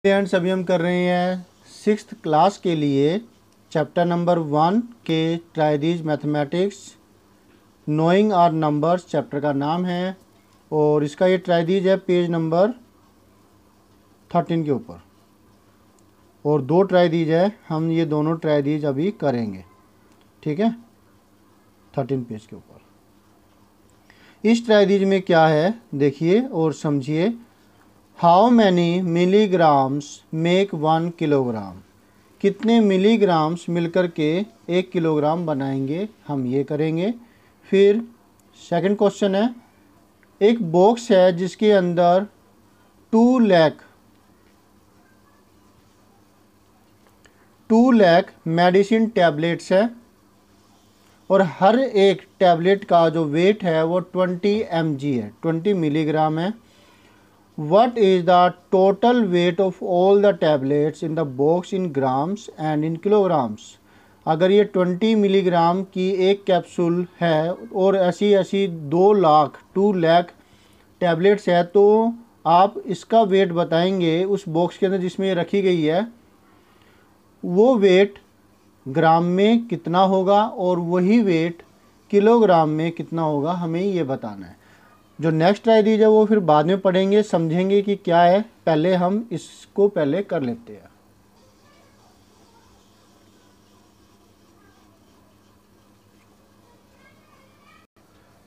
Friends अभी हम कर रहे हैं 6th क्लास के लिए चैप्टर नंबर 1 के try these mathematics knowing our numbers chapter का नाम है और इसका ये ट्राई दीज है पेज नंबर 13 के ऊपर और 2 ट्राई दीज है। हम ये दोनों ट्राई दीज अभी करेंगे, ठीक है, 13 पेज के ऊपर। इस ट्राई दीज में क्या है देखिए और समझिए। How many milligrams make 1 kilogram, कितने मिलीग्राम्स मिलकर के 1 किलोग्राम बनाएंगे, हम ये करेंगे। फिर सेकंड क्वेश्चन है, एक बॉक्स है जिसके अंदर 2 लाख मेडिसिन टैबलेट्स है और हर एक टैबलेट का जो वेट है वो 20 mg है, 20 मिलीग्राम है। What is the total weight of all the tablets in the box in grams and in kilograms? अगर ये 20 मिलीग्राम की एक कैप्सूल है और ऐसी 2 लाख टैबलेट्स है तो आप इसका वेट बताएंगे उस बॉक्स के अंदर जिसमें ये रखी गई है, वो वेट ग्राम में कितना होगा और वही वेट किलोग्राम में कितना होगा, हमें ये बताना है। जो नेक्स्ट ट्राई दीजिए वो फिर बाद में पढ़ेंगे, समझेंगे कि क्या है। पहले हम इसको पहले कर लेते हैं।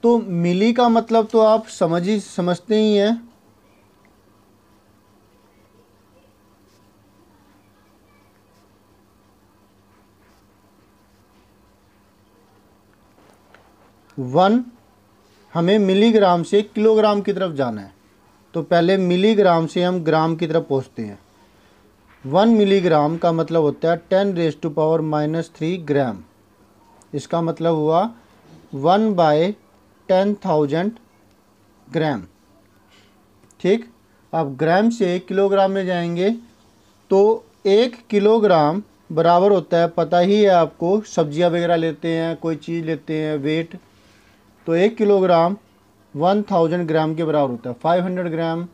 तो मिली का मतलब तो आप समझते ही हैं। वन हमें मिलीग्राम से किलोग्राम की तरफ जाना है तो पहले मिलीग्राम से हम ग्राम की तरफ पहुंचते हैं। 1 मिलीग्राम का मतलब होता है 10⁻³ ग्राम। इसका मतलब हुआ 1/10,000 ग्राम, ठीक। अब ग्राम से किलोग्राम में जाएंगे तो 1 किलोग्राम बराबर होता है, पता ही है आपको, सब्जियां वगैरह लेते हैं, कोई चीज़ लेते हैं वेट, तो 1 किलोग्राम 1000 ग्राम के बराबर होता है। 500 ग्राम,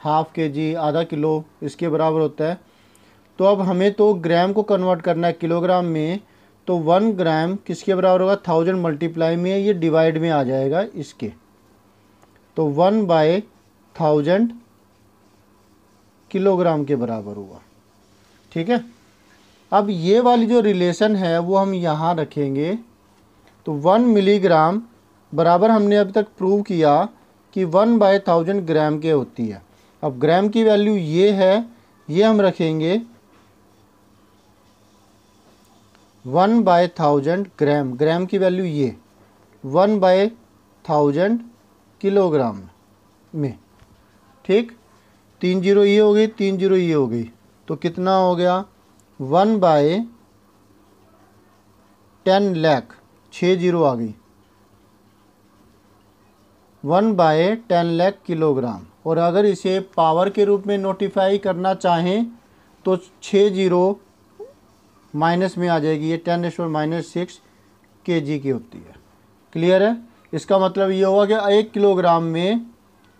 हाफ kg, आधा किलो, इसके बराबर होता है। तो अब हमें तो ग्राम को कन्वर्ट करना है किलोग्राम में, तो 1 ग्राम किसके बराबर होगा, 1000 मल्टीप्लाई में ये डिवाइड में आ जाएगा इसके, तो 1/1000 किलोग्राम के बराबर हुआ, ठीक है। अब ये वाली जो रिलेशन है वो हम यहाँ रखेंगे। तो 1 मिलीग्राम बराबर हमने अभी तक प्रूव किया कि 1/1000 ग्राम के होती है। अब ग्राम की वैल्यू ये है, ये हम रखेंगे 1/1000 ग्राम, ग्राम की वैल्यू ये 1/1000 किलोग्राम में, ठीक। 3 जीरो ये हो गई, 3 जीरो ये हो गई, तो कितना हो गया 1/10 लाख, 6 जीरो आ गई, 1/10 लाख किलोग्राम। और अगर इसे पावर के रूप में नोटिफाई करना चाहें तो 6 जीरो माइनस में आ जाएगी, ये 10⁻⁻6 kg की होती है। क्लियर है। इसका मतलब ये होगा कि 1 किलोग्राम में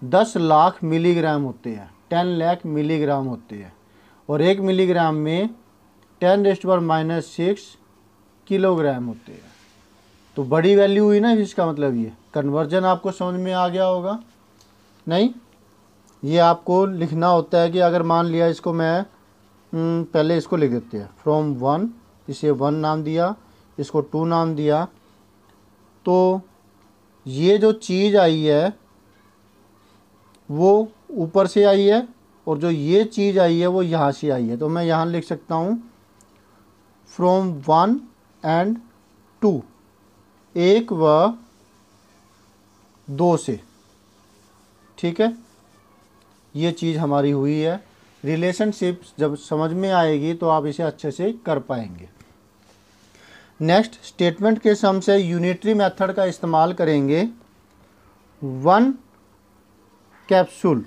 10 लाख मिलीग्राम होते हैं, 10 लाख मिलीग्राम होते हैं, और 1 मिलीग्राम में 10⁻⁻6 किलोग्राम होते हैं। तो बड़ी वैल्यू हुई ना, इसका मतलब ये कन्वर्जन आपको समझ में आ गया होगा। नहीं, ये आपको लिखना होता है कि अगर मान लिया इसको मैं पहले इसको लिख देते हैं फ्रॉम 1, इसे 1 नाम दिया, इसको 2 नाम दिया, तो ये जो चीज़ आई है वो ऊपर से आई है और जो ये चीज़ आई है वो यहाँ से आई है। तो मैं यहाँ लिख सकता हूँ फ्रॉम 1 and 2, 1 व 2 से, ठीक है। ये चीज़ हमारी हुई है। रिलेशनशिप जब समझ में आएगी तो आप इसे अच्छे से कर पाएंगे। नेक्स्ट, स्टेटमेंट के सम से यूनिटरी मेथड का इस्तेमाल करेंगे। 1 कैप्सूल,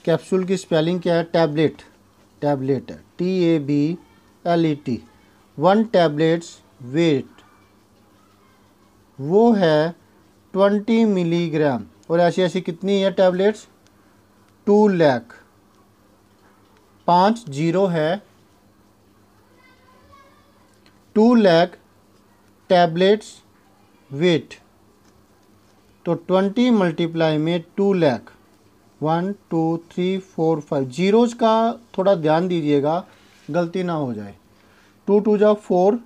कैप्सूल की स्पेलिंग क्या है, टैबलेट, टैबलेट है, TABLET। 1 टैबलेट्स वेट वो है 20 मिलीग्राम, और ऐसी ऐसी कितनी है टैबलेट्स, 2 लाख, 5 जीरो है, 2 लाख टैबलेट्स वेट, तो 20 मल्टीप्लाई में 2 लाख, 1 2 3 4 5 जीरोज का थोड़ा ध्यान दीजिएगा, गलती ना हो जाए। 2 2 जा 4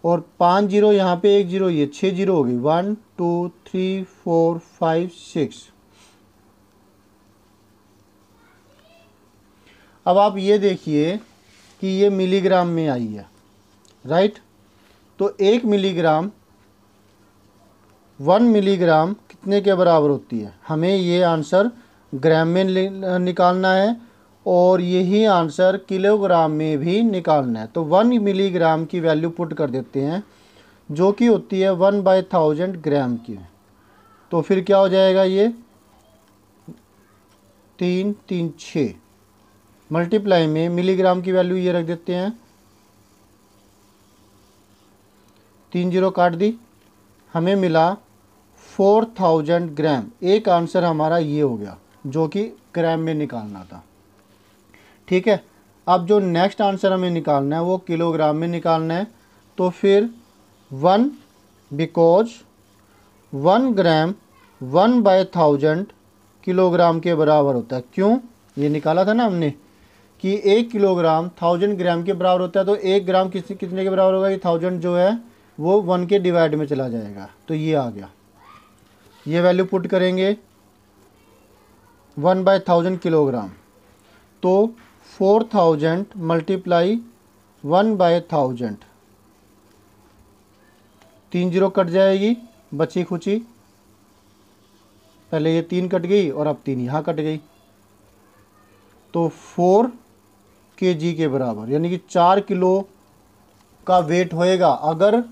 और 5 जीरो यहाँ पे 1 जीरो, ये 6 जीरो हो गई। 1 2 3 4 5 6। अब आप ये देखिए कि ये मिलीग्राम में आई है, राइट। तो 1 मिलीग्राम, 1 मिलीग्राम कितने के बराबर होती है, हमें ये आंसर ग्राम में निकालना है और यही आंसर किलोग्राम में भी निकालना है। तो 1 मिलीग्राम की वैल्यू पुट कर देते हैं, जो कि होती है 1/1000 ग्राम की। तो फिर क्या हो जाएगा, ये 3 3 6 मल्टीप्लाई में मिलीग्राम की वैल्यू ये रख देते हैं, 3 जीरो काट दी, हमें मिला 4000 ग्राम। एक आंसर हमारा ये हो गया जो कि ग्राम में निकालना था, ठीक है। अब जो नेक्स्ट आंसर हमें निकालना है वो किलोग्राम में निकालना है। तो फिर 1, बिकॉज 1 ग्राम 1/1000 किलोग्राम के बराबर होता है। क्यों, ये निकाला था ना हमने कि 1 किलोग्राम 1000 ग्राम के बराबर होता है। तो 1 ग्राम कितने के बराबर होगा, ये 1000 जो है वो 1 के डिवाइड में चला जाएगा। तो ये आ गया, ये वैल्यू पुट करेंगे 1/1000 किलोग्राम, तो 4000 मल्टीप्लाई 1/1000, 3 जीरो कट जाएगी, बची खुची, पहले ये 3 कट गई और अब 3 यहाँ कट गई, तो 4 kg के बराबर, यानी कि 4 किलो का वेट होएगा। अगर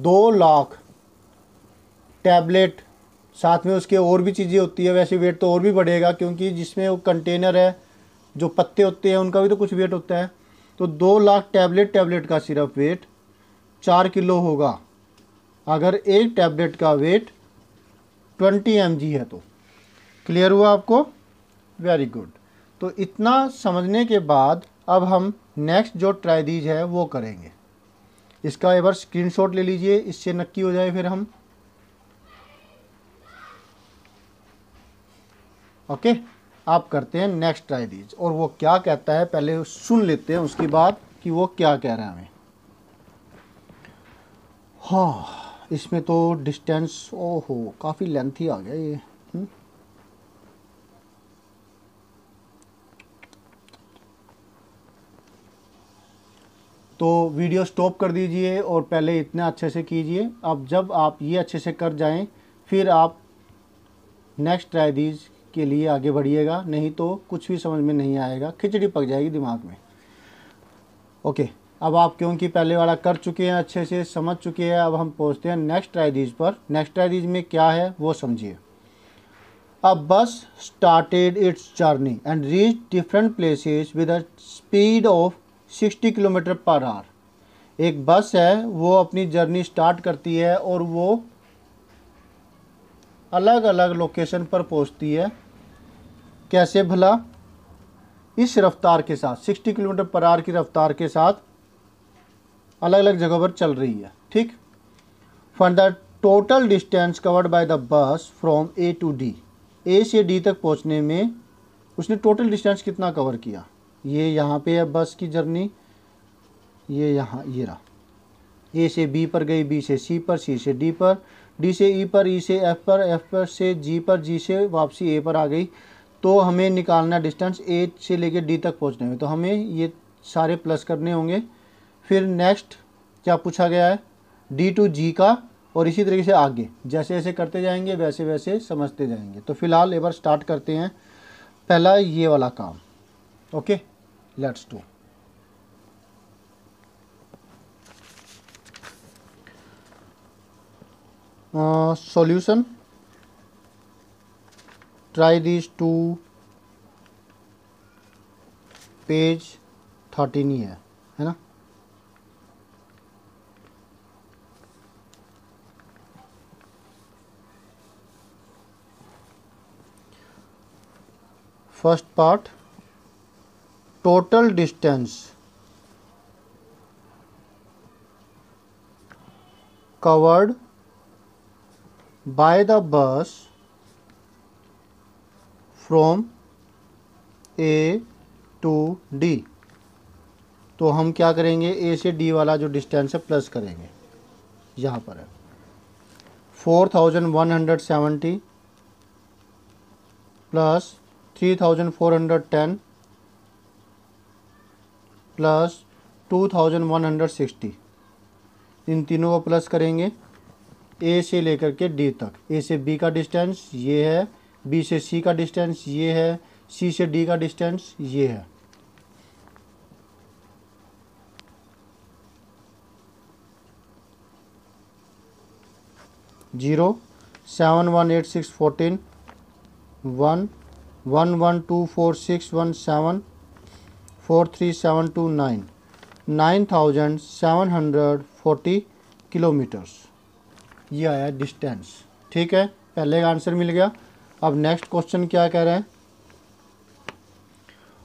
2 लाख टैबलेट साथ में उसके और भी चीज़ें होती है, वैसे वेट तो और भी बढ़ेगा, क्योंकि जिसमें वो कंटेनर है, जो पत्ते होते हैं उनका भी तो कुछ वेट होता है। तो 2 लाख टैबलेट का सिर्फ वेट 4 किलो होगा, अगर एक टैबलेट का वेट 20 mg है तो। क्लियर हुआ आपको, वेरी गुड। तो इतना समझने के बाद अब हम नेक्स्ट जो ट्राइदीज है वो करेंगे। इसका एक बार स्क्रीनशॉट ले लीजिए, इससे नक्की हो जाए फिर हम। ओके, आप करते हैं नेक्स्ट ट्राइदीज, और वो क्या कहता है पहले सुन लेते हैं उसकी बात कि वो क्या कह रहा है हमें। हाँ, इसमें तो डिस्टेंस, ओहो काफ़ी लेंथी आ गया ये। तो वीडियो स्टॉप कर दीजिए और पहले इतना अच्छे से कीजिए। अब जब आप ये अच्छे से कर जाएं, फिर आप नेक्स्ट ट्राइदीज के लिए आगे बढ़िएगा, नहीं तो कुछ भी समझ में नहीं आएगा, खिचड़ी पक जाएगी दिमाग में। ओके, अब आप क्योंकि पहले वाला कर चुके हैं, अच्छे से समझ चुके हैं, अब हम पहुंचते हैं नेक्स्ट ट्राइदीज पर। नेक्स्ट ट्राइदीज में क्या है वो समझिए। A bus started its journey and reached different places with a speed of 60 kilometre per hour. एक बस है, वो अपनी जर्नी स्टार्ट करती है और वो अलग अलग लोकेशन पर पहुंचती है। कैसे भला, इस रफ्तार के साथ 60 किलोमीटर पर आवर की रफ्तार के साथ अलग अलग जगह पर चल रही है, ठीक। Find the total distance covered by the bus from A to D। ए से डी तक पहुंचने में उसने टोटल डिस्टेंस कितना कवर किया। ये यहाँ पे है बस की जर्नी, ये यहाँ ये रहा, ए से बी पर गई, बी से सी पर, सी से डी पर, डी से ई पर, ई से एफ पर, एफ पर से जी पर, जी से वापसी ए पर आ गई। तो हमें निकालना डिस्टेंस ए से लेके डी तक पहुँचने में, तो हमें ये सारे प्लस करने होंगे। फिर नेक्स्ट क्या पूछा गया है, डी टू जी का, और इसी तरीके से आगे जैसे जैसे करते जाएंगे वैसे वैसे समझते जाएंगे। तो फिलहाल एक बार स्टार्ट करते हैं पहला ये वाला काम। Okay, let's do. Solution, try this two, page 13 ही है ना। First part, total distance covered by the bus from A to D. तो हम क्या करेंगे, ए से डी वाला जो डिस्टेंस है प्लस करेंगे, यहाँ पर है 4170 प्लस 3410 प्लस 2160, इन तीनों को प्लस करेंगे ए से लेकर के डी तक। ए से बी का डिस्टेंस ये है, बी से सी का डिस्टेंस ये है, सी से डी का डिस्टेंस ये है। जीरो 718614 1 112461 43729 9740 किलोमीटर्स, ये आया डिस्टेंस। ठीक है, पहले का आंसर मिल गया। अब नेक्स्ट क्वेश्चन क्या कह रहे हैं,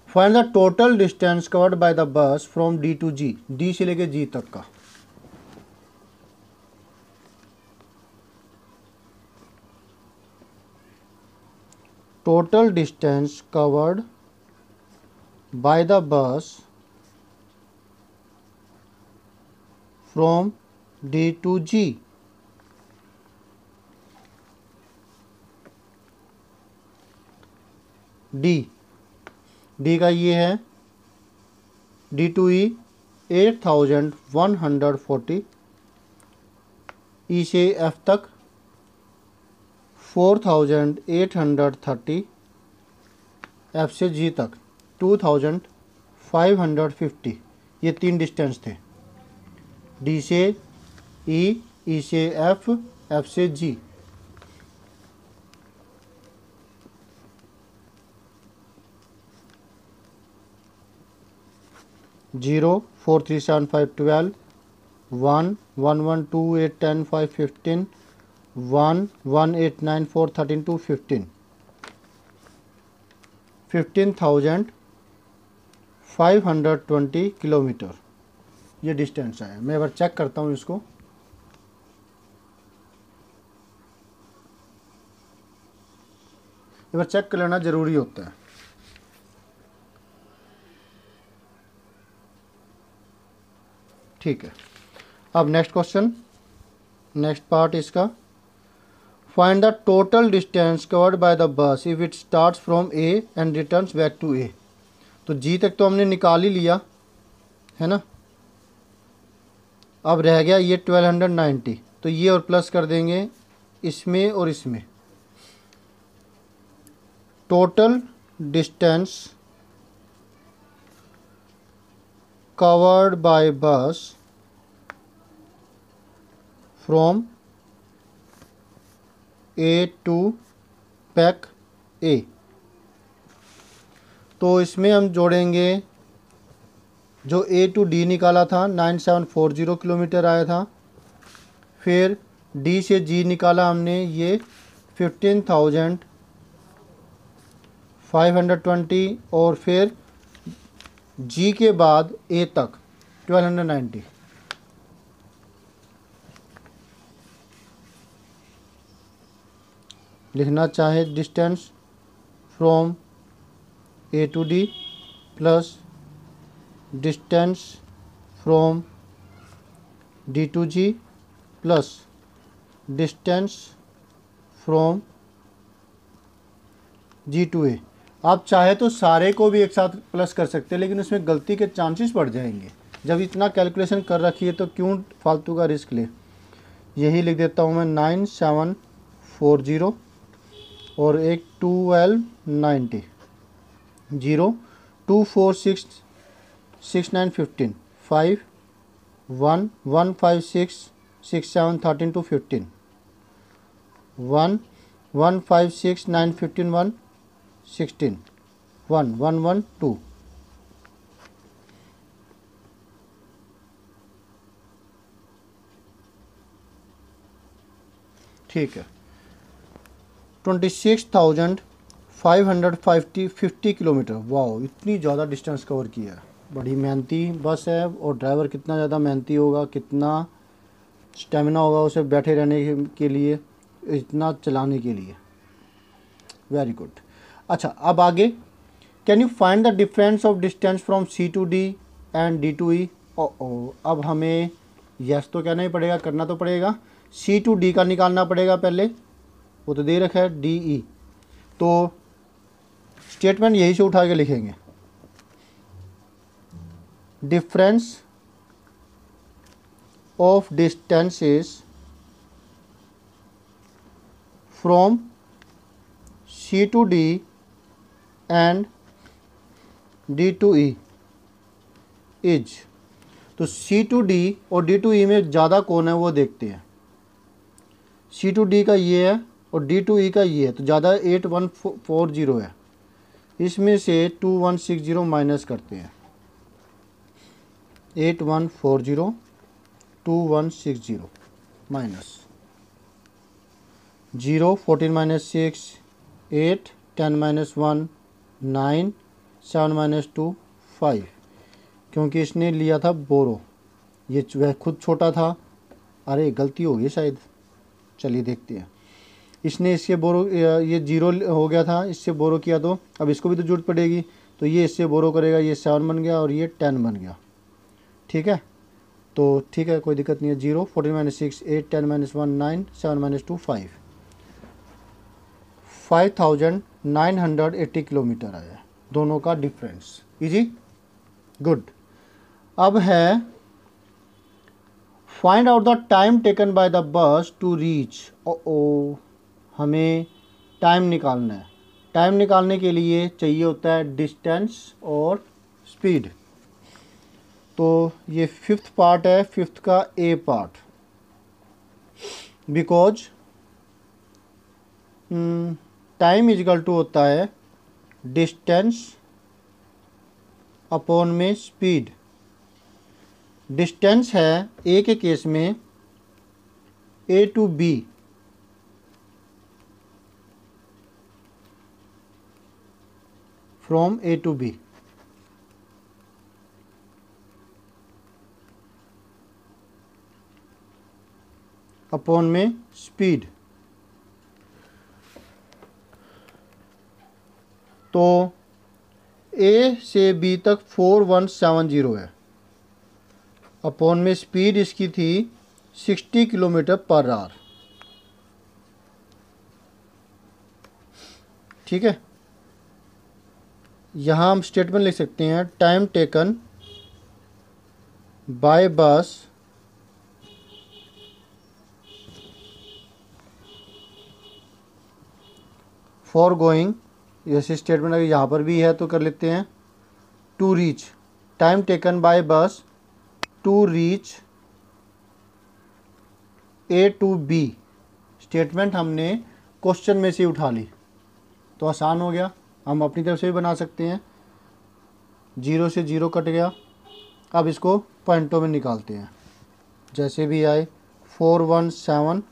find the total distance covered by the bus from D to G, D से लेके जी तक का। Total distance covered by the bus from D to G. D का ये है डी टू ई 8140, ई से एफ तक 4830, एफ से जी तक 2550। ये तीन डिस्टेंस थे, डी से ई से एफ, एफ से जी। जीरो 437512 1 112810 515 1 189413 to 15 15,520 किलोमीटर ये डिस्टेंस है। मैं एक बार चेक करता हूँ इसको। एक बार चेक कर लेना ज़रूरी होता है। ठीक है, अब नेक्स्ट क्वेश्चन, नेक्स्ट पार्ट इसका, find the total distance covered by the bus if it starts from A and returns back to A. तो जी तक तो हमने निकाल ही लिया है ना, अब रह गया ये 1290, तो ये और प्लस कर देंगे इसमें और इसमें। टोटल डिस्टेंस कवर्ड बाय बस फ्रॉम ए टू बैक ए। तो इसमें हम जोड़ेंगे जो ए टू डी निकाला था 9740 किलोमीटर आया था, फिर डी से जी निकाला हमने ये 15,520, और फिर जी के बाद ए तक 1290। लिखना चाहे distance from A to D plus distance from D to G plus distance from G to A. आप चाहे तो सारे को भी एक साथ प्लस कर सकते हैं, लेकिन उसमें गलती के चांसेस बढ़ जाएंगे। जब इतना कैलकुलेशन कर रखी है तो क्यों फालतू का रिस्क ले। यही लिख देता हूँ मैं 9740 और एक 1290 0 246915 5 1 1566713 to 15 1 1569151 16 1 1 1 2। ठीक है, 26,520 550 किलोमीटर। वाह, इतनी ज़्यादा डिस्टेंस कवर किया है। बड़ी मेहनती बस है, और ड्राइवर कितना ज़्यादा मेहनती होगा, कितना स्टेमिना होगा उसे बैठे रहने के लिए, इतना चलाने के लिए। Very good. अच्छा, अब आगे, can you find the difference of distance from C to D and D to E. ओ, अब हमें यस तो कहना ही पड़ेगा, करना तो पड़ेगा। सी टू डी का निकालना पड़ेगा पहले, वो तो दे रखा है डी ई, तो स्टेटमेंट यही से उठा के लिखेंगे। Difference of distances from C to D and D to E is. तो सी टू डी और डी टू ई में ज़्यादा कौन है वो देखते हैं। सी टू डी का ये है और डी टू ई का ये है, तो ज़्यादा 8140 है। इसमें से 2160 माइनस करते हैं। 8140 2160 माइनस 0, 14 माइनस 6 8, 10 माइनस 1 9, 7 माइनस 2 5, क्योंकि इसने लिया था बोरो, ये वह खुद छोटा था। अरे गलती हो गई शायद, चलिए देखते हैं। इसने इससे बोरो, ये 0 हो गया था, इससे बोरो किया, तो अब इसको भी तो जरूरत पड़ेगी, तो ये इससे बोरो करेगा, ये 7 बन गया और ये 10 बन गया। ठीक है, तो ठीक है, कोई दिक्कत नहीं है। 0, 14 माइनस 6 8, 10 माइनस 1 9, 7 माइनस 2 5, 5980 किलोमीटर आया दोनों का डिफरेंस। Easy, good. अब है find out the time taken by the bus to reach. ओ, हमें टाइम निकालना है। टाइम निकालने के लिए चाहिए होता है डिस्टेंस और स्पीड। तो ये 5th पार्ट है, 5th का A part, because time is equal to होता है डिस्टेंस अपॉन में स्पीड। डिस्टेंस है ए के केस में A to B, from A to B, upon में स्पीड। तो ए से बी तक 4170 है, अपॉन में स्पीड इसकी थी 60 किलोमीटर पर आवर। ठीक है, यहाँ हम स्टेटमेंट लिख सकते हैं, time taken by bus for going, जैसे स्टेटमेंट अगर यहाँ पर भी है तो कर लेते हैं, to reach, time taken by bus to reach A to B. Statement हमने क्वेश्चन में से उठा ली, तो आसान हो गया। हम अपनी तरफ से भी बना सकते हैं। 0 से 0 कट गया। अब इसको पॉइंटों में निकालते हैं, जैसे भी आए। 417,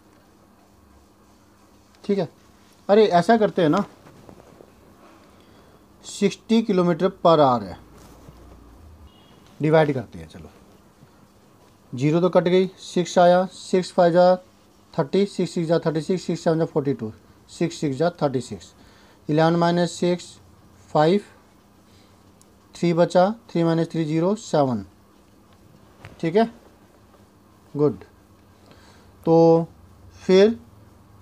ठीक है। अरे ऐसा करते हैं ना, 60 किलोमीटर पर आवर है, डिवाइड करते हैं। चलो, 0 तो कट गई, 6 आया, 6 5 जा 30, 6 6 जा 36, 6 7 जा 42, 6 6 जा 36, 11 माइनस 6 5, 3 बचा, 3 माइनस 3 0 7। ठीक है, गुड। तो फिर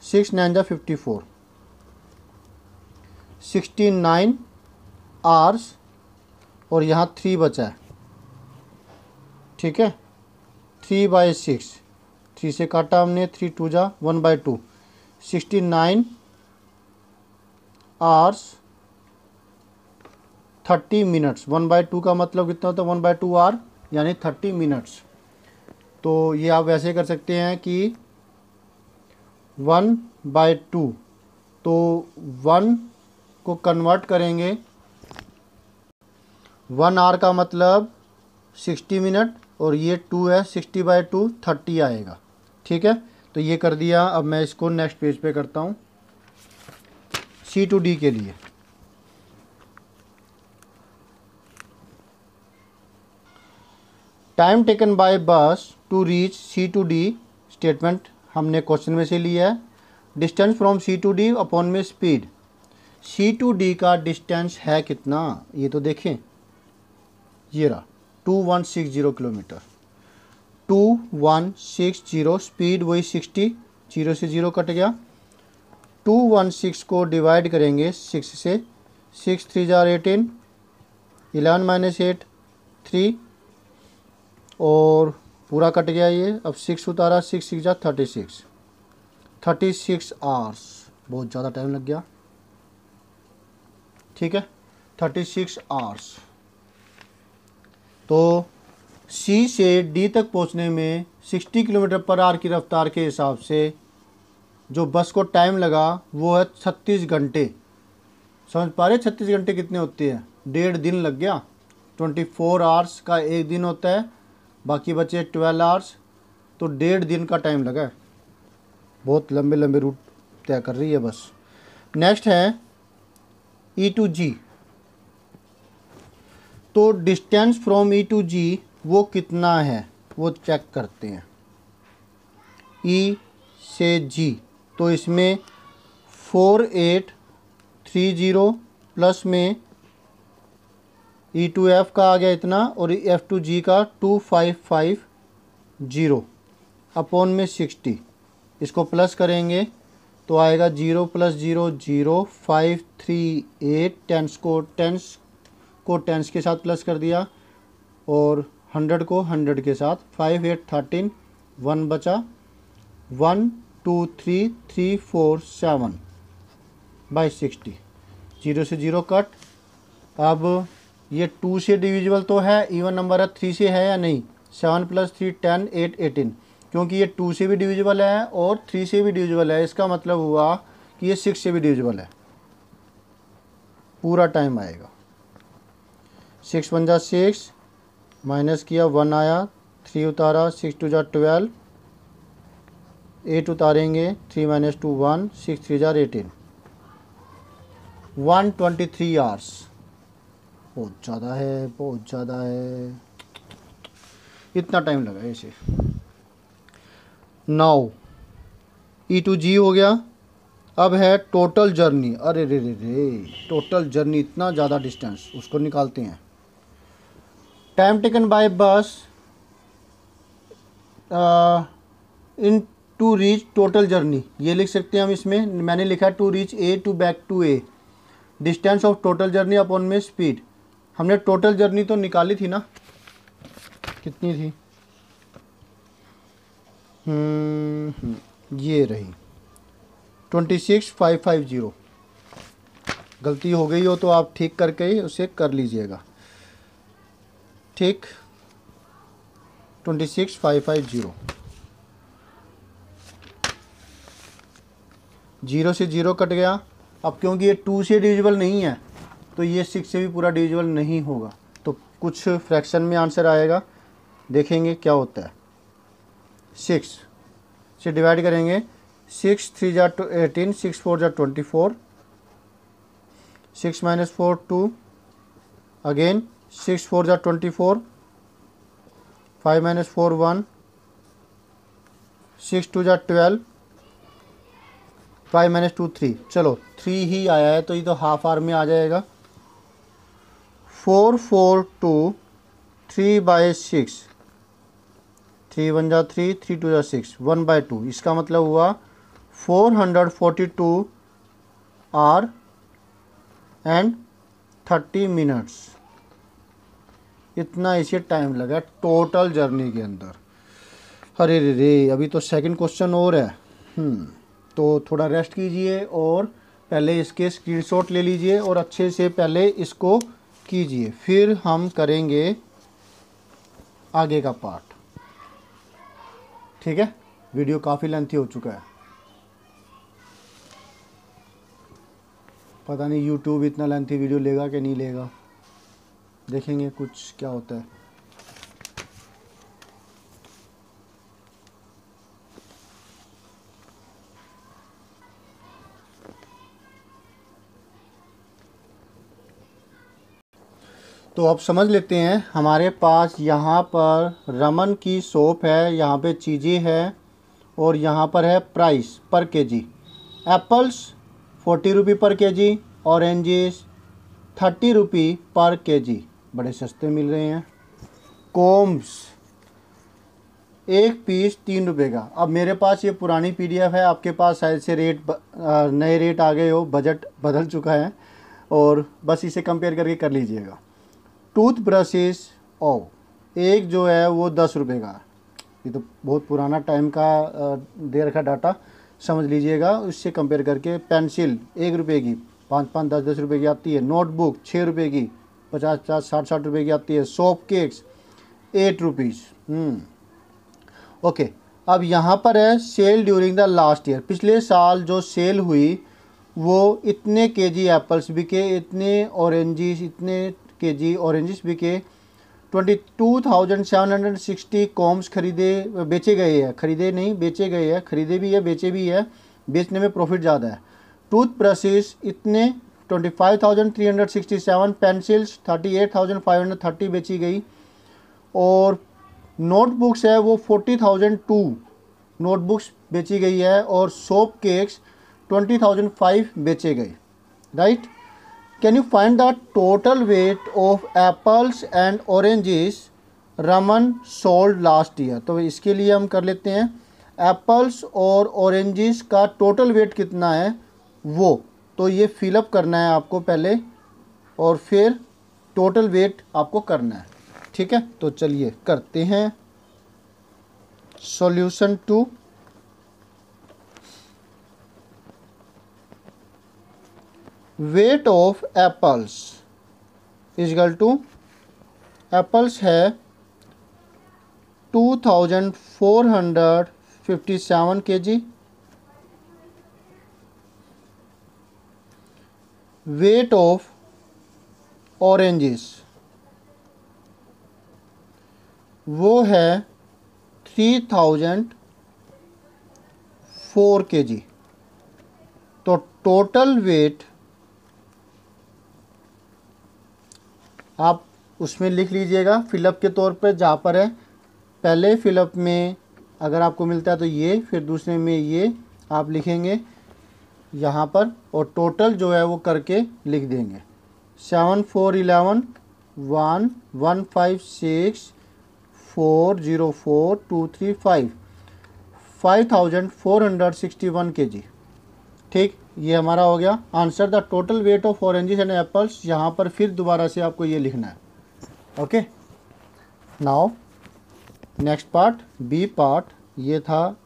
6 9 जा 54, 69 आवर्स, और यहाँ 3 बचा है। ठीक है, 3/6, 3 से काटा हमने, 3 2 जा 1/2, 69 आवर्स 30 मिनट्स। 1/2 का मतलब कितना होता है, 1/2 आवर यानी 30 मिनट्स। तो ये आप वैसे कर सकते हैं कि 1/2, तो 1 को कन्वर्ट करेंगे, 1 आवर का मतलब 60 मिनट, और ये 2 है, 60/2 30 आएगा। ठीक है, तो ये कर दिया। अब मैं इसको नेक्स्ट पेज पे करता हूँ, C to D के लिए। Time taken by bus to reach C to D statement हमने क्वेश्चन में से लिया है। Distance from C to D upon में स्पीड। सी टू डी का डिस्टेंस है कितना, ये तो देखें, ये रहा 2160 किलोमीटर। 2160, स्पीड वही 60, 0 से 0 कट गया। 216 को डिवाइड करेंगे 6 से, 6 3 जार 18, 11 माइनस 8 3, और पूरा कट गया ये। अब 6 उतारा, 6 6 जार 36 आवर्स, बहुत ज़्यादा टाइम लग गया। ठीक है, 36 आवर्स। तो सी से डी तक पहुंचने में 60 किलोमीटर पर आवर की रफ्तार के हिसाब से जो बस को टाइम लगा वो है 36 घंटे। समझ पा रहे, 36 घंटे कितने होते हैं, 1.5 दिन लग गया। 24 आवर्स का एक दिन होता है, बाकी बचे 12 आवर्स, तो 1.5 दिन का टाइम लगा है। बहुत लंबे लंबे रूट तय कर रही है बस। नेक्स्ट है ई टू जी। तो डिस्टेंस फ्रॉम ई टू जी वो कितना है वो चेक करते हैं। ई से जी, तो इसमें 4830 प्लस में ई टू एफ का आ गया इतना, और एफ टू जी का 2550 अपॉन में 60। इसको प्लस करेंगे तो आएगा 0 + 0 0, 538, टेंस के साथ प्लस कर दिया, और 100 को 100 के साथ, 5 8 13, 1 बचा, 1 2 3 3 4 7 बाई 60, 0 से 0 कट। अब ये 2 से डिविजिबल तो है, इवन नंबर है, 3 से है या नहीं, 7 + 3 10 8 18, क्योंकि ये 2 से भी डिविजिबल है और 3 से भी डिविजिबल है, इसका मतलब हुआ कि ये 6 से भी डिविजिबल है। पूरा टाइम आएगा। 6 × 1 = 6, माइनस किया 1 आया, 3 उतारा, 6 2 = 12, 8 उतारेंगे, 3 - 2 1, 6 3 = 18, 123 आवर्स। बहुत ज़्यादा है, बहुत ज़्यादा है, इतना टाइम लगा इसे। नाउ ई टू जी हो गया। अब है टोटल जर्नी। अरे रे रे रे, टोटल जर्नी, इतना ज़्यादा डिस्टेंस, उसको निकालते हैं। Time taken by bus in to reach total journey, ये लिख सकते हैं हम। इसमें मैंने लिखा to reach A to back to A, distance of total journey upon में स्पीड। हमने टोटल जर्नी तो निकाली थी ना, कितनी थी, ये रही 26550। गलती हो गई हो तो आप ठीक करके ही उसे कर लीजिएगा। ठीक, 26550, 0 से 0 कट गया। अब क्योंकि ये 2 से डिविजिबल नहीं है तो ये 6 से भी पूरा डिविजिबल नहीं होगा, तो कुछ फ्रैक्शन में आंसर आएगा, देखेंगे क्या होता है। 6 से डिवाइड करेंगे, 6 3 = 18, 6 4 = 24, 6 - 4 2, अगेन 6 4 = 24, 5 - 4 1, 6 2 = 12, 5 - 2 3, चलो 3 ही आया है तो ये तो हाफ आवर में आ जाएगा। 4 4 2, 3/6, 3 1 = 3, 3 2 = 6, 1/2, इसका मतलब हुआ 442 आवर एंड 30 मिनट्स। इतना इसे टाइम लगा टोटल जर्नी के अंदर। अरे रे रे, अभी तो सेकंड क्वेश्चन और है। तो थोड़ा रेस्ट कीजिए और पहले इसके स्क्रीनशॉट ले लीजिए और अच्छे से पहले इसको कीजिए, फिर हम करेंगे आगे का पार्ट। ठीक है, वीडियो काफ़ी लेंथी हो चुका है, पता नहीं यूट्यूब इतना लेंथी वीडियो लेगा कि नहीं लेगा, देखेंगे कुछ क्या होता है। तो अब समझ लेते हैं, हमारे पास यहाँ पर रमन की शॉप है, यहाँ पे चीज़ें हैं और यहाँ पर है प्राइस पर केजी। एप्पल्स 40 रुपये पर केजी, ऑरेंजेस 30 रुपये पर केजी, बड़े सस्ते मिल रहे हैं। कोम्स एक पीस 3 रुपये का। अब मेरे पास ये पुरानी पीडीएफ है, आपके पास शायद से नए रेट आ गए हो, बजट बदल चुका है, और बस इसे कंपेयर करके कर लीजिएगा। टूथ ब्रशेस एक जो है वो 10 रुपये का। ये तो बहुत पुराना टाइम का दे रखा डाटा, समझ लीजिएगा उससे कंपेयर करके। पेंसिल 1 रुपये की 5-5, 10-10 रुपये की आती है। नोटबुक 6 रुपये की 50-50, 60-60 रुपये की आती है। Shop cakes 8 rupees. ओके, अब यहाँ पर है sale during the last year. पिछले साल जो सेल हुई वो इतने केजी एप्पल्स बिके, इतने ऑरेंजेस, इतने केजी ऑरेंजेस बिके, 22,760 कॉम्स बेचे गए हैं। खरीदे नहीं, बेचे गए हैं। खरीदे भी है, बेचे भी है, बेचने में प्रॉफिट ज़्यादा है। टूथ ब्रशेस इतने 25,367, पेंसिल्स 38,530 बेची गई, और नोटबुक्स है वो 40,002 नोटबुक्स बेची गई है, और सोप केक्स 20,005 बेचे गए। Right, can you find the total weight of apples and oranges Raman sold last year. तो इसके लिए हम कर लेते हैं, एप्पल्स और ऑरेंजेस का टोटल वेट कितना है वो, तो ये फिलअप करना है आपको पहले, और फिर टोटल वेट आपको करना है। ठीक है, तो चलिए करते हैं। Solution 2, weight of apples is equal to, apples है 2,457 केजी, वेट ऑफ ऑरेंजेस वो है 3,004 केजी। तो टोटल वेट आप उसमें लिख लीजिएगा फिलअप के तौर पर, जहाँ पर है पहले फिलअप में अगर आपको मिलता है तो ये, फिर दूसरे में ये आप लिखेंगे यहाँ पर, और टोटल जो है वो करके लिख देंगे। 7,411 1,156 404 235 5,461 केजी। ठीक, ये हमारा हो गया answer. The total weight of oranges and apples, यहाँ पर फिर दोबारा से आपको ये लिखना है। Okay, now next part, B part. ये था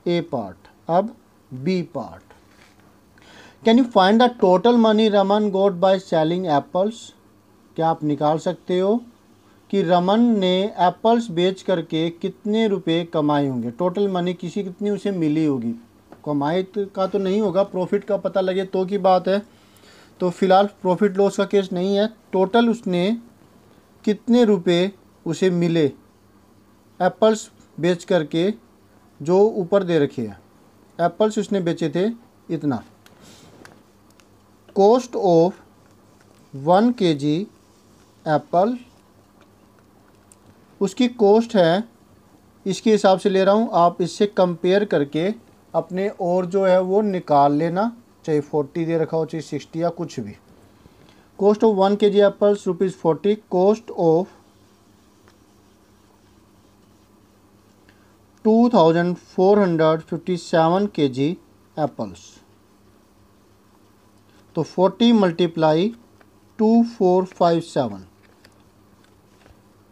ए पार्ट, अब B part. Can you find the total money Raman got by selling apples. क्या आप निकाल सकते हो कि रमन ने एप्पल्स बेच करके कितने रुपए कमाए होंगे। टोटल मनी कितनी उसे मिली होगी। कमाई का तो नहीं होगा, प्रॉफिट का पता लगे तो की बात है। तो फिलहाल प्रॉफिट लॉस का केस नहीं है। टोटल उसने कितने रुपए उसे मिले एप्पल्स बेच करके, जो ऊपर दे रखे हैं। एप्पल्स उसने बेचे थे इतना। कॉस्ट ऑफ 1 केजी एप्पल, उसकी कॉस्ट है, इसके हिसाब से ले रहा हूँ, आप इससे कंपेयर करके अपने और जो है वो निकाल लेना, चाहे 40 दे रखा हो चाहे 60 या कुछ भी। Cost of 1 KG apples ₹40। Cost of 2,457 KG apples, तो 40 × 2,457।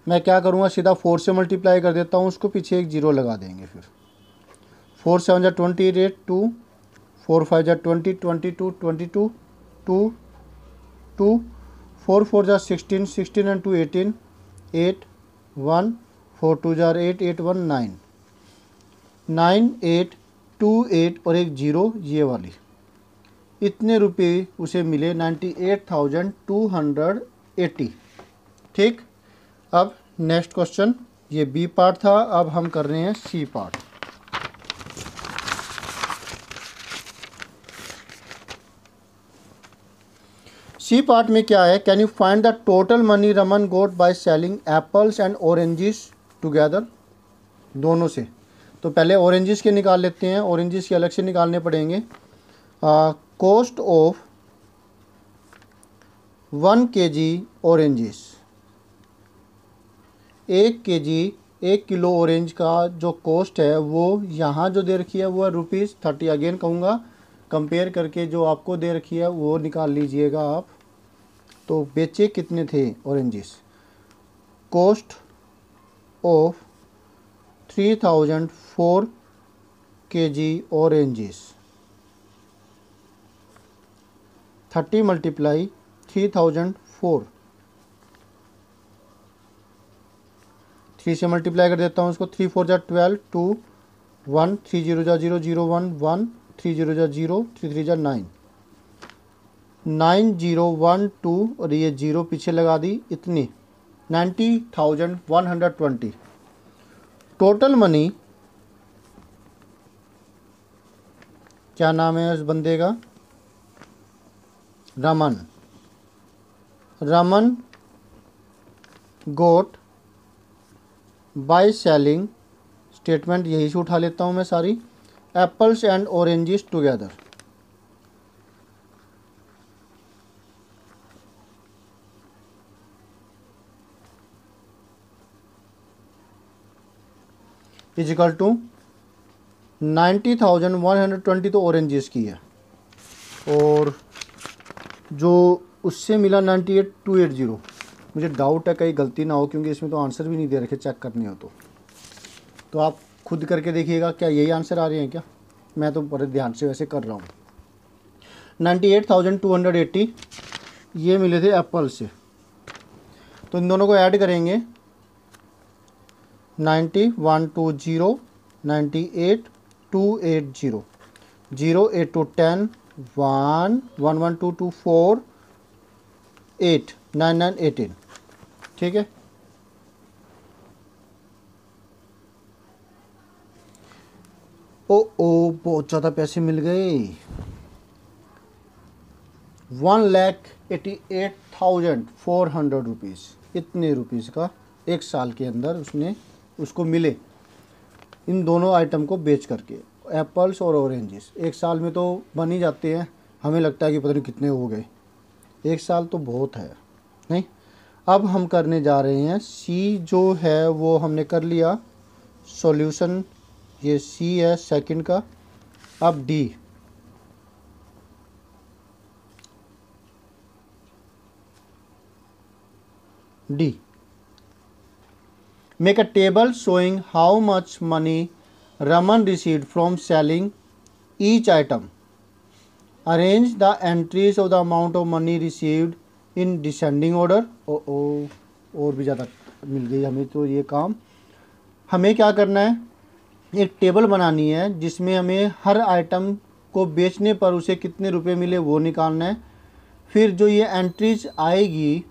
मैं क्या करूँगा, सीधा 4 से मल्टीप्लाई कर देता हूँ, उसको पीछे एक 0 लगा देंगे। फिर 4 7 जा 28 2, 4 5 जा 20 22 22 2 2, 4 4 जा 16 16 and 2 18 8 1, 4 2 जा 8 8 1 9 9 8 2 8 और एक 0 ये वाली। इतने रुपए उसे मिले 98,280। ठीक, अब नेक्स्ट क्वेश्चन, ये बी पार्ट था, अब हम कर रहे हैं सी पार्ट। सी पार्ट में क्या है, can you find the total money Raman got by selling apples and oranges together, दोनों से। तो पहले ऑरेंजेस के निकाल लेते हैं, ऑरेंजेस के अलग से निकालने पड़ेंगे। Cost of 1 kg oranges, 1 kilo orange का जो कॉस्ट है वो यहाँ जो दे रखी है वो है ₹30। अगेन कहूँगा कंपेयर करके जो आपको दे रखी है वो निकाल लीजिएगा आप। तो बेचे कितने थे oranges, cost of 3004 kg oranges, 30 multiply 3004, 3 से मल्टीप्लाई कर देता हूँ इसको, 3 4 जा 12, 2 1, 3 0 जा 0 0 1 1, 3 0 जा 0, 3 3 जा 9, 9 0 1 2 और ये 0 पीछे लगा दी, इतनी 90,120। टोटल मनी, क्या नाम है उस बंदे का, Raman got by selling, statement यही से उठा लेता हूँ मैं सारी, apples and oranges together. Equal to 90,120 तो ऑरेंजेस की है, और जो उससे मिला 98,280। मुझे डाउट है कहीं गलती ना हो, क्योंकि इसमें तो आंसर भी नहीं दे रखे, चेक करने हो तो आप खुद करके देखिएगा क्या यही आंसर आ रहे हैं क्या। मैं तो बड़े ध्यान से वैसे कर रहा हूँ। 98,280 ये मिले थे एप्पल से, तो इन दोनों को ऐड करेंगे, 90,120, 98,280, 0 8 2 10, 1 1 1 2 2 4 8 9 9 18, ठीक है। ओ बहुत ज़्यादा पैसे मिल गए, 1,88,400 रुपीज़, इतने रुपीज़ का एक साल के अंदर उसको मिले इन दोनों आइटम को बेच करके। एप्पल्स और ऑरेंजेस एक साल में तो बन ही जाते हैं, हमें लगता है कि पता नहीं कितने हो गए, एक साल तो बहुत है नहीं। अब हम करने जा रहे हैं सी, जो है वो हमने कर लिया सॉल्यूशन, ये सी है सेकंड का। अब D, make a table showing how much money Raman received from selling each item. Arrange the entries of the amount of money received in descending order. और भी ज़्यादा मिल गई हमें तो ये काम। हमें क्या करना है, एक टेबल बनानी है जिसमें हमें हर आइटम को बेचने पर उसे कितने रुपए मिले वो निकालना है। फिर जो ये एंट्रीज आएगी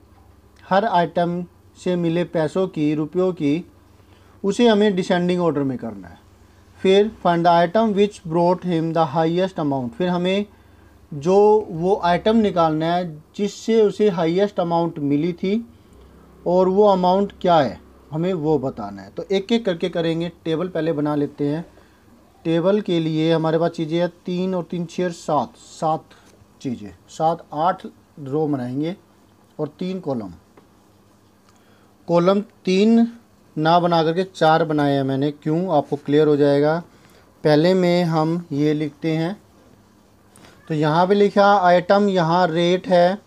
हर आइटम से मिले पैसों की, रुपयों की, उसे हमें डिसेंडिंग ऑर्डर में करना है। फिर find the item which brought him the highest amount, फिर हमें जो वो आइटम निकालना है जिससे उसे हाईएस्ट अमाउंट मिली थी, और वो अमाउंट क्या है हमें वो बताना है। तो एक एक करके करेंगे। टेबल पहले बना लेते हैं। टेबल के लिए हमारे पास चीज़ें हैं 3 और 3 6 7 चीज़ें, 7 8 रो बनाएंगे और 3 कॉलम। कॉलम 3 ना बना करके 4 बनाए हैं मैंने, क्यों आपको क्लियर हो जाएगा। पहले में हम ये लिखते हैं, तो यहाँ पे लिखा आइटम, यहाँ रेट है,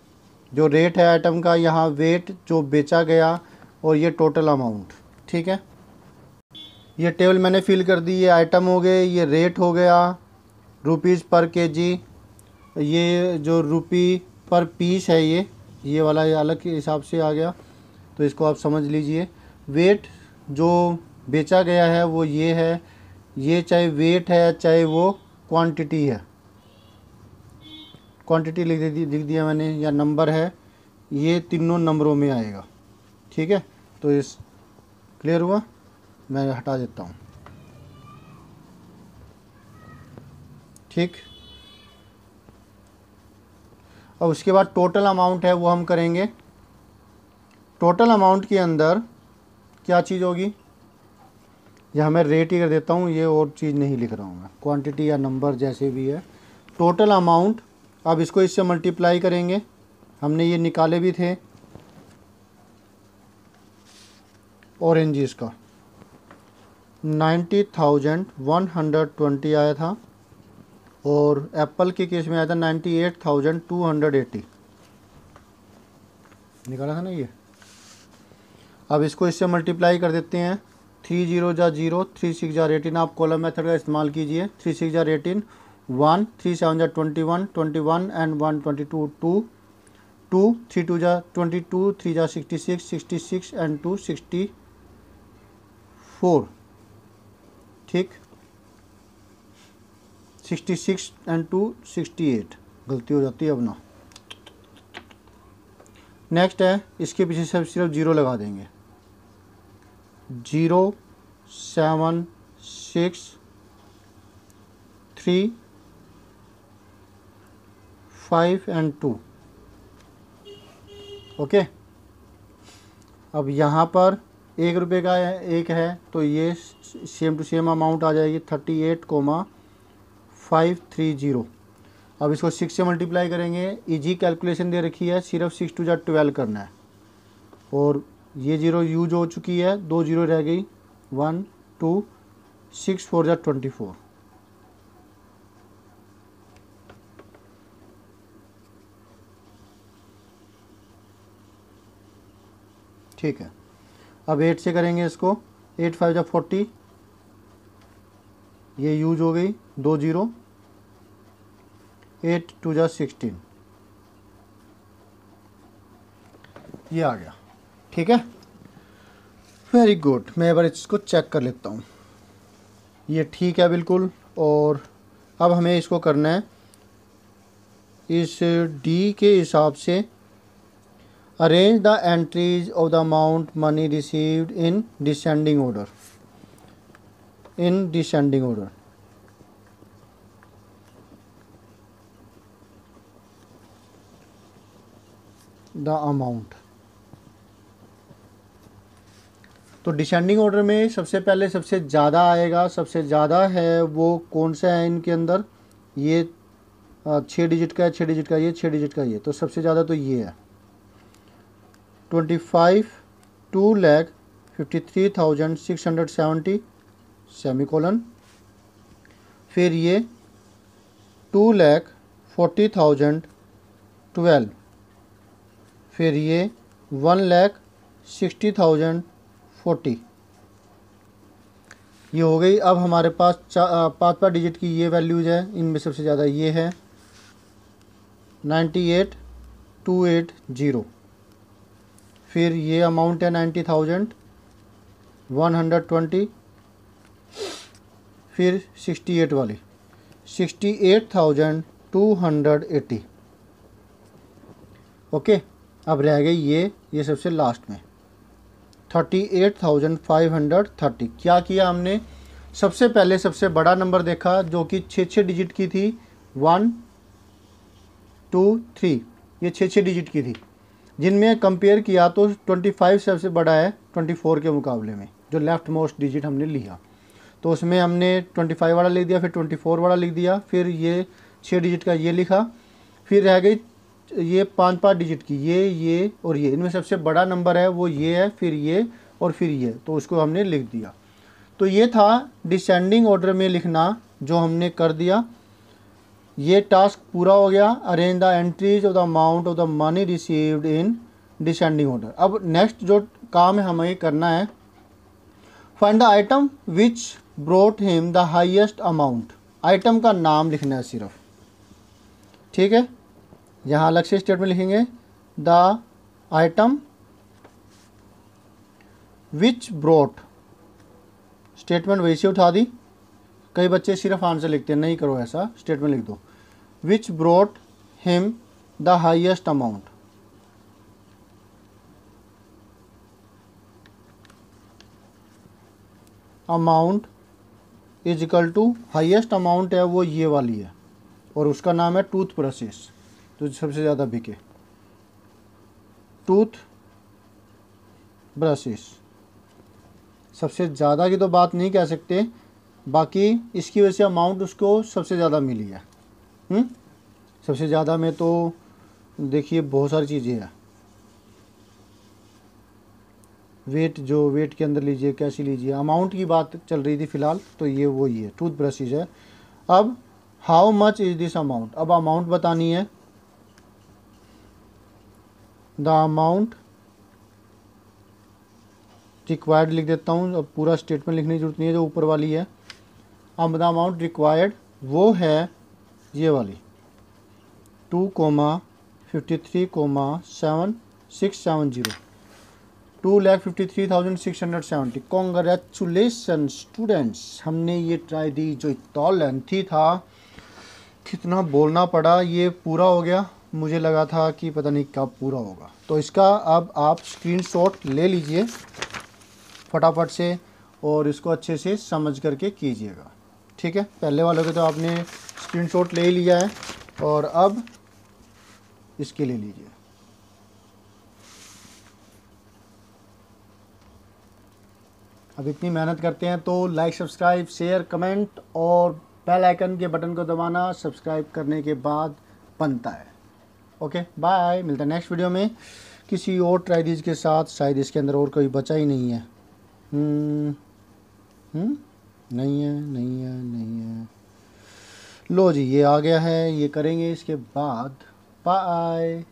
जो रेट है आइटम का, यहाँ वेट जो बेचा गया, और ये टोटल अमाउंट, ठीक है। ये टेबल मैंने फिल कर दी, ये आइटम हो गए, ये रेट हो गया रुपीज़ पर केजी, ये जो रुपी पर पीस है ये वाला ये अलग के हिसाब से आ गया, तो इसको आप समझ लीजिए। वेट जो बेचा गया है वो ये है, ये चाहे वेट है चाहे वो क्वांटिटी है, क्वांटिटी लिख दिया मैंने, या नंबर है, ये तीनों नंबरों में आएगा, ठीक है। तो इस क्लियर हुआ, मैं हटा देता हूँ, ठीक। और उसके बाद टोटल अमाउंट है वो हम करेंगे। टोटल अमाउंट के अंदर क्या चीज़ होगी, या मैं रेट ही कर देता हूँ, ये और चीज़ नहीं लिख रहा हूँ मैं, क्वांटिटी या नंबर जैसे भी है। टोटल अमाउंट, अब इसको इससे मल्टीप्लाई करेंगे, हमने ये निकाले भी थे ऑरेंजेस का। 90,120 आया था और एप्पल के केस में आया था 98,280, निकाला था ना ये। अब इसको इससे मल्टीप्लाई कर देते हैं। 3 0 जा 0, 3 6 जा 18, आप कॉलम मेथड का इस्तेमाल कीजिए। 3 6 जा 18, 1 3 7 जा 21, 21 एंड 1 22, 2 3 2 जा 22, 3 जा 66, 66 एंड 2 64, ठीक। 66 एंड 2 68, गलती हो जाती है अब ना। नेक्स्ट है, इसके पीछे सिर्फ जीरो लगा देंगे। 0 7 6 3 5 एंड 2, ओके। अब यहाँ पर 1 रुपये का एक है तो ये सेम टू सेम अमाउंट आ जाएगी 38,530। अब इसको 6 से मल्टीप्लाई करेंगे। इजी कैलकुलेशन दे रखी है, सिर्फ 6 2 जा 12 करना है और ये 0 यूज हो चुकी है, 2 0 रह गई। 1 2 6 4 जा 24, ठीक है। अब 8 से करेंगे इसको। 8 5 जा 40, ये यूज हो गई, 2 0। 8 2 जा 16, ये आ गया, ठीक है। वेरी गुड, मैं एक बार इसको चेक कर लेता हूँ, ये ठीक है बिल्कुल। और अब हमें इसको करना है इस डी के हिसाब से। Arrange the entries of the amount money received in descending order, in descending order. The amount, तो डिसेंडिंग ऑर्डर में सबसे पहले सबसे ज़्यादा आएगा। सबसे ज़्यादा है वो कौन सा है इनके अंदर, ये 6 डिजिट का है, 6 डिजिट का ये, 6 डिजिट का ये, तो सबसे ज़्यादा तो ये है। 25 2,53,670 सेमीकोलन। फिर ये 2,40,012, फिर ये 1,60,040, ये हो गई। अब हमारे पास 5 डिजिट की ये वैल्यूज है, इनमें सबसे ज़्यादा ये है 98,280। फिर ये अमाउंट है 90,120, फिर 68 वाली 68,280, ओके। अब रह गई ये सबसे लास्ट में 38,530। क्या किया हमने, सबसे पहले सबसे बड़ा नंबर देखा जो कि 6 डिजिट की थी, 1 2 3, ये 6 डिजिट की थी, जिनमें कंपेयर किया तो 25 सबसे बड़ा है 24 के मुकाबले में, जो लेफ्ट मोस्ट डिजिट हमने लिया। तो उसमें हमने 25 वाला लिख दिया, फिर 24 वाला लिख दिया, फिर ये 6 डिजिट का ये लिखा। फिर रह गई ये 5 डिजिट की, ये और ये, इनमें सबसे बड़ा नंबर है वो ये है, फिर ये और फिर ये, तो उसको हमने लिख दिया। तो ये था डिसेंडिंग ऑर्डर में लिखना, जो हमने कर दिया। ये टास्क पूरा हो गया। Arrange the entries of the amount of the money received in descending order. अब नेक्स्ट जो काम है हमें करना है, find the item which brought him the highest amount. Item का नाम लिखना है सिर्फ, ठीक है। यहाँ अलग से स्टेटमेंट लिखेंगे, the item which brought, statement वैसे उठा दी। कई बच्चे सिर्फ आंसर लिखते हैं, नहीं करो ऐसा, स्टेटमेंट लिख दो। Which brought him the highest amount, amount is equal to, highest amount है वो ये वाली है और उसका नाम है टूथ ब्रशेस। तो सबसे ज़्यादा बिके। टूथ ब्रशेस सबसे ज़्यादा की तो बात नहीं कह सकते, बाकी इसकी वजह से अमाउंट उसको सबसे ज़्यादा मिली है। सबसे ज़्यादा में तो देखिए बहुत सारी चीज़ें हैं। वेट, जो वेट के अंदर लीजिए, कैसी लीजिए, अमाउंट की बात चल रही थी फ़िलहाल, तो ये वही है, टूथ ब्रशेज है। अब how much is this amount, अब अमाउंट बतानी है। द अमाउंट रिक्वायर्ड लिख देता हूँ, अब पूरा स्टेटमेंट लिखने की जरूरत नहीं है, जो ऊपर वाली है। अब द अमाउंट रिक्वायर्ड वो है ये वाली 2,53,7,670 2,53,670। कॉन्ग्रेचुलेसन स्टूडेंट्स, हमने ये ट्राई दी जो इतना लेंथी था, कितना बोलना पड़ा, ये पूरा हो गया। मुझे लगा था कि पता नहीं कब पूरा होगा। तो इसका अब आप स्क्रीनशॉट ले लीजिए फटाफट से और इसको अच्छे से समझ करके कीजिएगा, ठीक है। पहले वालों के तो आपने स्क्रीनशॉट ले ही लिया है, और अब इसके ले लीजिए। अब इतनी मेहनत करते हैं तो लाइक, सब्सक्राइब, शेयर, कमेंट और बेल आइकन के बटन को दबाना सब्सक्राइब करने के बाद बनता है। ओके बाय, मिलता है नेक्स्ट वीडियो में किसी और ट्राइडीज के साथ। शायद इसके अंदर और कोई बचा ही नहीं है। नहीं है, नहीं है, नहीं है। लो जी, ये आ गया है, ये करेंगे इसके बाद। बाय।